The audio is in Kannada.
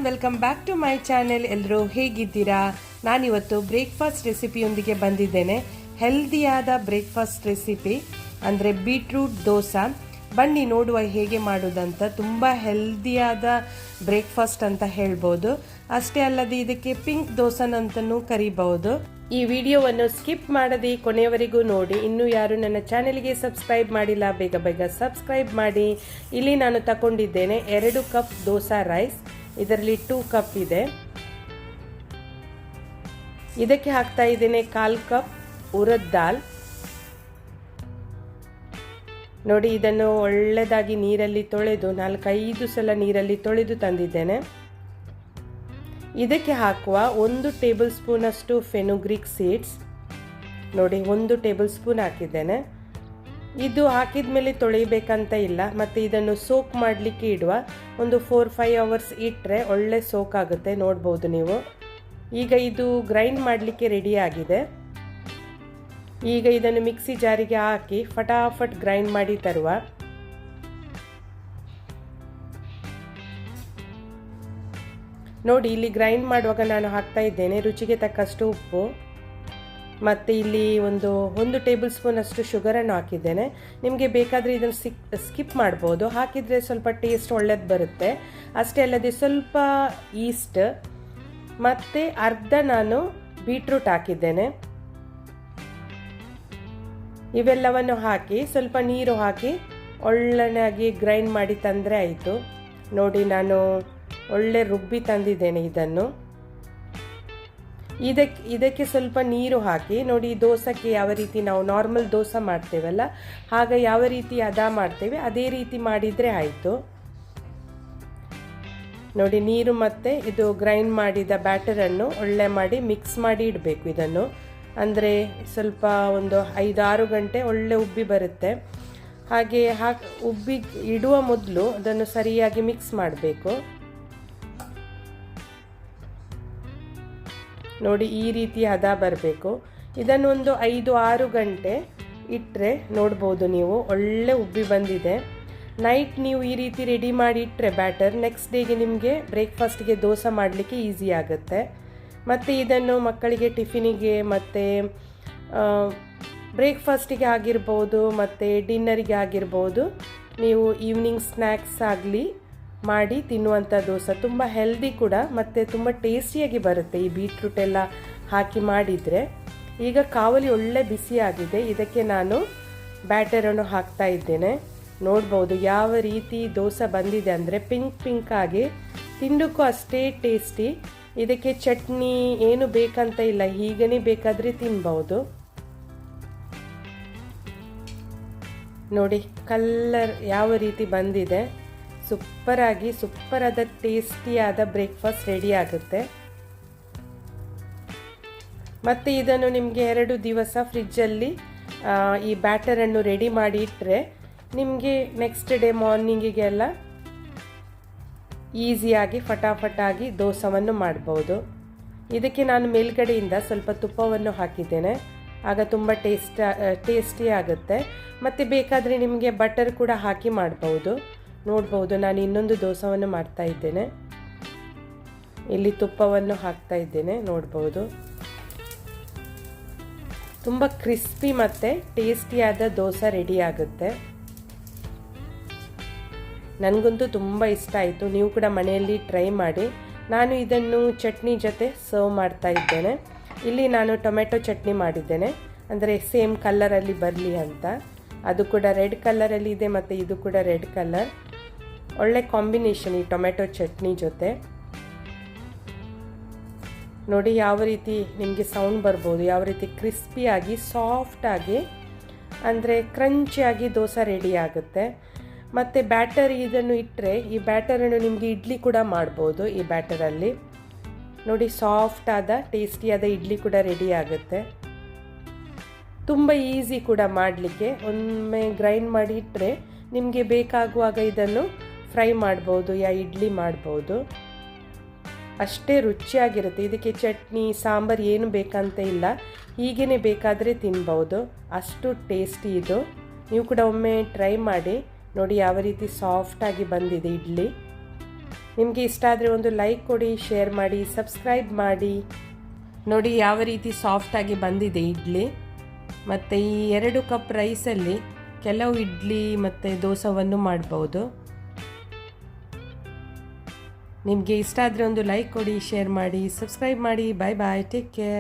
Everyone, welcome back to my channel. ಎಲ್ಲರೂ ಹೇಗಿದ್ದೀರಾ? ನಾನಿವತ್ತು ಬ್ರೇಕ್ಫಾಸ್ಟ್ ರೆಸಿಪಿಯೊಂದಿಗೆ ಬಂದಿದ್ದೇನೆ. ಹೆಲ್ದಿಯಾದ ಬ್ರೇಕ್ಫಾಸ್ಟ್ ರೆಸಿಪಿ ಅಂದರೆ ಬೀಟ್ರೂಟ್ ದೋಸೆ. ಬನ್ನಿ ನೋಡುವ ಹೇಗೆ ಮಾಡೋದಂತ. ತುಂಬ ಹೆಲ್ದಿಯಾದ ಬ್ರೇಕ್ಫಾಸ್ಟ್ ಅಂತ ಹೇಳ್ಬೋದು. ಅಷ್ಟೇ ಅಲ್ಲದೆ ಇದಕ್ಕೆ ಪಿಂಕ್ ದೋಸೆನಂತನೂ ಕರಿಬಹುದು. ಈ ವಿಡಿಯೋವನ್ನು ಸ್ಕಿಪ್ ಮಾಡದೆ ಕೊನೆಯವರೆಗೂ ನೋಡಿ. ಇನ್ನೂ ಯಾರು ನನ್ನ ಚಾನೆಲ್ಗೆ ಸಬ್ಸ್ಕ್ರೈಬ್ ಮಾಡಿಲ್ಲ, ಬೇಗ ಬೇಗ ಸಬ್ಸ್ಕ್ರೈಬ್ ಮಾಡಿ. ಇಲ್ಲಿ ನಾನು ತಗೊಂಡಿದ್ದೇನೆ 2 ಕಪ್ ದೋಸಾ ರೈಸ್. ಇದರಲ್ಲಿ 2 ಕಪ್ ಇದೆ. ಇದಕ್ಕೆ ಹಾಕ್ತಾ ಇದ್ದೇನೆ 1/4 ಕಪ್ ಉರದ್ ದಾಲ್. ನೋಡಿ, ಇದನ್ನು ಒಳ್ಳೆದಾಗಿ ನೀರಲ್ಲಿ ತೊಳೆದು 4-5 ಸಲ ನೀರಲ್ಲಿ ತೊಳೆದು ತಂದಿದ್ದೇನೆ. ಇದಕ್ಕೆ ಹಾಕುವ 1 ಟೇಬಲ್ ಸ್ಪೂನ್ ಅಷ್ಟು ಫೆನುಗ್ರೀಕ್ ಸೀಡ್ಸ್. ನೋಡಿ, 1 ಟೇಬಲ್ ಸ್ಪೂನ್ ಹಾಕಿದ್ದೇನೆ. ಇದು ಹಾಕಿದ ಮೇಲೆ ತೊಳಿಬೇಕಂತ ಇಲ್ಲ. ಮತ್ತು ಇದನ್ನು ಸೋಕ್ ಮಾಡಲಿಕ್ಕೆ ಇಡುವ. ಒಂದು 4-5 ಅವರ್ಸ್ ಇಟ್ಟರೆ ಒಳ್ಳೆ ಸೋಕ್ ಆಗುತ್ತೆ. ನೋಡ್ಬೋದು ನೀವು. ಈಗ ಇದು ಗ್ರೈಂಡ್ ಮಾಡಲಿಕ್ಕೆ ರೆಡಿ ಆಗಿದೆ. ಈಗ ಇದನ್ನು ಮಿಕ್ಸಿ ಜಾರಿಗೆ ಹಾಕಿ ಫಟಾಫಟ್ ಗ್ರೈಂಡ್ ಮಾಡಿ ತರುವ. ನೋಡಿ, ಇಲ್ಲಿ ಗ್ರೈಂಡ್ ಮಾಡುವಾಗ ನಾನು ಹಾಕ್ತಾ ಇದ್ದೇನೆ ರುಚಿಗೆ ತಕ್ಕಷ್ಟು ಉಪ್ಪು, ಮತ್ತು ಇಲ್ಲಿ ಒಂದು ಟೇಬಲ್ ಸ್ಪೂನ್ ಅಷ್ಟು ಶುಗರನ್ನು ಹಾಕಿದ್ದೇನೆ. ನಿಮಗೆ ಬೇಕಾದರೆ ಇದನ್ನು ಸ್ಕಿಪ್ ಮಾಡ್ಬೋದು. ಹಾಕಿದರೆ ಸ್ವಲ್ಪ ಟೇಸ್ಟ್ ಒಳ್ಳೇದು ಬರುತ್ತೆ. ಅಷ್ಟೇ ಅಲ್ಲದೆ ಸ್ವಲ್ಪ ಈಸ್ಟ್ ಮತ್ತು ಅರ್ಧ ನಾನು ಬೀಟ್ರೂಟ್ ಹಾಕಿದ್ದೇನೆ. ಇವೆಲ್ಲವನ್ನು ಹಾಕಿ ಸ್ವಲ್ಪ ನೀರು ಹಾಕಿ ಒಳ್ಳೆಯಾಗಿ ಗ್ರೈಂಡ್ ಮಾಡಿ ತಂದರೆ ಆಯಿತು. ನೋಡಿ, ನಾನು ಒಳ್ಳೆ ರುಬ್ಬಿ ತಂದಿದ್ದೇನೆ ಇದನ್ನು. ಇದಕ್ಕೆ ಸ್ವಲ್ಪ ನೀರು ಹಾಕಿ ನೋಡಿ, ದೋಸೆಗೆ ಯಾವ ರೀತಿ ನಾವು ನಾರ್ಮಲ್ ದೋಸೆ ಮಾಡ್ತೇವಲ್ಲ, ಆಗ ಯಾವ ರೀತಿ ಹದ ಮಾಡ್ತೇವೆ ಅದೇ ರೀತಿ ಮಾಡಿದರೆ ಆಯಿತು. ನೋಡಿ, ನೀರು ಮತ್ತು ಇದು ಗ್ರೈಂಡ್ ಮಾಡಿದ ಬ್ಯಾಟರನ್ನು ಒಳ್ಳೆ ಮಾಡಿ ಮಿಕ್ಸ್ ಮಾಡಿ ಇಡಬೇಕು ಇದನ್ನು. ಅಂದರೆ ಸ್ವಲ್ಪ ಒಂದು 5-6 ಗಂಟೆ ಒಳ್ಳೆ ಉಬ್ಬಿ ಬರುತ್ತೆ. ಹಾಗೆ ಉಬ್ಬಿ ಇಡುವ ಮೊದಲು ಅದನ್ನು ಸರಿಯಾಗಿ ಮಿಕ್ಸ್ ಮಾಡಬೇಕು. ನೋಡಿ, ಈ ರೀತಿ ಹದ ಬರಬೇಕು. ಇದನ್ನು ಒಂದು 5-6 ಗಂಟೆ ಇಟ್ಟರೆ ನೋಡ್ಬೋದು ನೀವು ಒಳ್ಳೆ ಉಬ್ಬಿ ಬಂದಿದೆ. ನೈಟ್ ನೀವು ಈ ರೀತಿ ರೆಡಿ ಮಾಡಿ ಇಟ್ಟರೆ ಬ್ಯಾಟರ್, ನೆಕ್ಸ್ಟ್ ಡೇಗೆ ನಿಮಗೆ ಬ್ರೇಕ್ಫಾಸ್ಟ್ಗೆ ದೋಸೆ ಮಾಡಲಿಕ್ಕೆ ಈಸಿ ಆಗುತ್ತೆ. ಮತ್ತು ಇದನ್ನು ಮಕ್ಕಳಿಗೆ ಟಿಫಿನಿಗೆ ಮತ್ತು ಬ್ರೇಕ್ಫಾಸ್ಟಿಗೆ ಆಗಿರ್ಬೋದು ಮತ್ತು ಡಿನ್ನರಿಗೆ ಆಗಿರ್ಬೋದು, ನೀವು ಈವ್ನಿಂಗ್ ಸ್ನ್ಯಾಕ್ಸ್ ಆಗಲಿ ಮಾಡಿ ತಿನ್ನುವಂಥ ದೋಸೆ. ತುಂಬ ಹೆಲ್ದಿ ಕೂಡ ಮತ್ತು ತುಂಬ ಟೇಸ್ಟಿಯಾಗಿ ಬರುತ್ತೆ ಈ ಬೀಟ್ರೂಟ್ ಎಲ್ಲ ಹಾಕಿ ಮಾಡಿದರೆ. ಈಗ ಕಾವಲಿ ಒಳ್ಳೆ ಬಿಸಿಯಾಗಿದೆ. ಇದಕ್ಕೆ ನಾನು ಬ್ಯಾಟರನ್ನು ಹಾಕ್ತಾ ಇದ್ದೇನೆ. ನೋಡ್ಬೋದು ಯಾವ ರೀತಿ ದೋಸೆ ಬಂದಿದೆ ಅಂದರೆ ಪಿಂಕ್ ಆಗಿ, ತಿಂಡಕ್ಕೂ ಅಷ್ಟೇ ಟೇಸ್ಟಿ. ಇದಕ್ಕೆ ಚಟ್ನಿ ಏನು ಬೇಕಂತ ಇಲ್ಲ, ಹೀಗೇ ಬೇಕಾದರೆ ತಿನ್ಬಹುದು. ನೋಡಿ, ಕಲರ್ ಯಾವ ರೀತಿ ಬಂದಿದೆ. ಸೂಪರಾದ ಟೇಸ್ಟಿಯಾದ ಬ್ರೇಕ್ಫಾಸ್ಟ್ ರೆಡಿ ಆಗುತ್ತೆ. ಮತ್ತು ಇದನ್ನು ನಿಮಗೆ 2 ದಿವಸ ಫ್ರಿಜ್ಜಲ್ಲಿ ಈ ಬ್ಯಾಟರನ್ನು ರೆಡಿ ಮಾಡಿ ಇಟ್ಟರೆ ನಿಮಗೆ ನೆಕ್ಸ್ಟ್ ಡೇ ಮಾರ್ನಿಂಗಿಗೆಲ್ಲ ಈಸಿಯಾಗಿ ಫಟಾಫಟಾಗಿ ದೋಸೆಯನ್ನು ಮಾಡ್ಬೋದು. ಇದಕ್ಕೆ ನಾನು ಮೇಲ್ಗಡೆಯಿಂದ ಸ್ವಲ್ಪ ತುಪ್ಪವನ್ನು ಹಾಕಿದ್ದೇನೆ. ಆಗ ತುಂಬ ಟೇಸ್ಟಿ ಆಗುತ್ತೆ. ಮತ್ತು ಬೇಕಾದರೆ ನಿಮಗೆ ಬಟರ್ ಕೂಡ ಹಾಕಿ ಮಾಡ್ಬೋದು. ನೋಡ್ಬೋದು, ನಾನು ಇನ್ನೊಂದು ದೋಸೆಯನ್ನು ಮಾಡ್ತಾ ಇದ್ದೇನೆ. ಇಲ್ಲಿ ತುಪ್ಪವನ್ನು ಹಾಕ್ತಾ ಇದ್ದೇನೆ. ನೋಡ್ಬೋದು, ತುಂಬ ಕ್ರಿಸ್ಪಿ ಮತ್ತು ಟೇಸ್ಟಿಯಾದ ದೋಸೆ ರೆಡಿ ಆಗುತ್ತೆ. ನನಗಂತೂ ತುಂಬ ಇಷ್ಟ ಆಯಿತು. ನೀವು ಕೂಡ ಮನೆಯಲ್ಲಿ ಟ್ರೈ ಮಾಡಿ. ನಾನು ಇದನ್ನು ಚಟ್ನಿ ಜೊತೆ ಸರ್ವ್ ಮಾಡ್ತಾ ಇದ್ದೇನೆ. ಇಲ್ಲಿ ನಾನು ಟೊಮೆಟೊ ಚಟ್ನಿ ಮಾಡಿದ್ದೇನೆ, ಅಂದರೆ ಸೇಮ್ ಕಲರಲ್ಲಿ ಬರಲಿ ಅಂತ. ಅದು ಕೂಡ ರೆಡ್ ಕಲರಲ್ಲಿ ಇದೆ ಮತ್ತು ಇದು ಕೂಡ ರೆಡ್ ಕಲರ್. ಒಳ್ಳೆ ಕಾಂಬಿನೇಷನ್ ಈ ಟೊಮೆಟೊ ಚಟ್ನಿ ಜೊತೆ. ನೋಡಿ ಯಾವ ರೀತಿ ನಿಮಗೆ ಸೌಂಡ್ ಬರ್ಬೋದು, ಯಾವ ರೀತಿ ಕ್ರಿಸ್ಪಿಯಾಗಿ ಸಾಫ್ಟಾಗಿ ಅಂದರೆ ಕ್ರಂಚಿಯಾಗಿ ದೋಸೆ ರೆಡಿ ಆಗುತ್ತೆ. ಮತ್ತು ಬ್ಯಾಟರ್ ಇದನ್ನು ಇಟ್ಟರೆ ಈ ಬ್ಯಾಟರನ್ನು ನಿಮಗೆ ಇಡ್ಲಿ ಕೂಡ ಮಾಡ್ಬೋದು. ಈ ಬ್ಯಾಟರಲ್ಲಿ ನೋಡಿ ಸಾಫ್ಟಾದ ಟೇಸ್ಟಿಯಾದ ಇಡ್ಲಿ ಕೂಡ ರೆಡಿ ಆಗುತ್ತೆ. ತುಂಬ ಈಸಿ ಕೂಡ ಮಾಡಲಿಕ್ಕೆ. ಒಮ್ಮೆ ಗ್ರೈಂಡ್ ಮಾಡಿ ಇಟ್ಟರೆ ನಿಮಗೆ ಬೇಕಾಗುವಾಗ ಇದನ್ನು ಫ್ರೈ ಮಾಡ್ಬೋದು ಯಾ ಇಡ್ಲಿ ಮಾಡ್ಬೋದು. ಅಷ್ಟೇ ರುಚಿಯಾಗಿರುತ್ತೆ. ಇದಕ್ಕೆ ಚಟ್ನಿ ಸಾಂಬಾರು ಏನು ಬೇಕಂತ ಇಲ್ಲ, ಹೀಗೇ ಬೇಕಾದರೆ ತಿನ್ಬೋದು. ಅಷ್ಟು ಟೇಸ್ಟಿ ಇದು. ನೀವು ಕೂಡ ಒಮ್ಮೆ ಟ್ರೈ ಮಾಡಿ ನೋಡಿ ಯಾವ ರೀತಿ ಸಾಫ್ಟಾಗಿ ಬಂದಿದೆ ಇಡ್ಲಿ. ನಿಮಗೆ ಇಷ್ಟ ಆದರೆ ಒಂದು ಲೈಕ್ ಕೊಡಿ, ಶೇರ್ ಮಾಡಿ, ಸಬ್ಸ್ಕ್ರೈಬ್ ಮಾಡಿ. ನೋಡಿ ಯಾವ ರೀತಿ ಸಾಫ್ಟಾಗಿ ಬಂದಿದೆ ಇಡ್ಲಿ. ಮತ್ತು ಈ 2 ಕಪ್ ರೈಸಲ್ಲಿ ಕೆಲವು ಇಡ್ಲಿ ಮತ್ತು ದೋಸೆಯನ್ನು ಮಾಡ್ಬೋದು. ನಿಮಗೆ ಇಷ್ಟ ಆದರೆ ಒಂದು ಲೈಕ್ ಕೊಡಿ, ಶೇರ್ ಮಾಡಿ, ಸಬ್ಸ್ಕ್ರೈಬ್ ಮಾಡಿ. ಬಾಯ್ ಬಾಯ್, ಟೇಕ್ ಕೇರ್.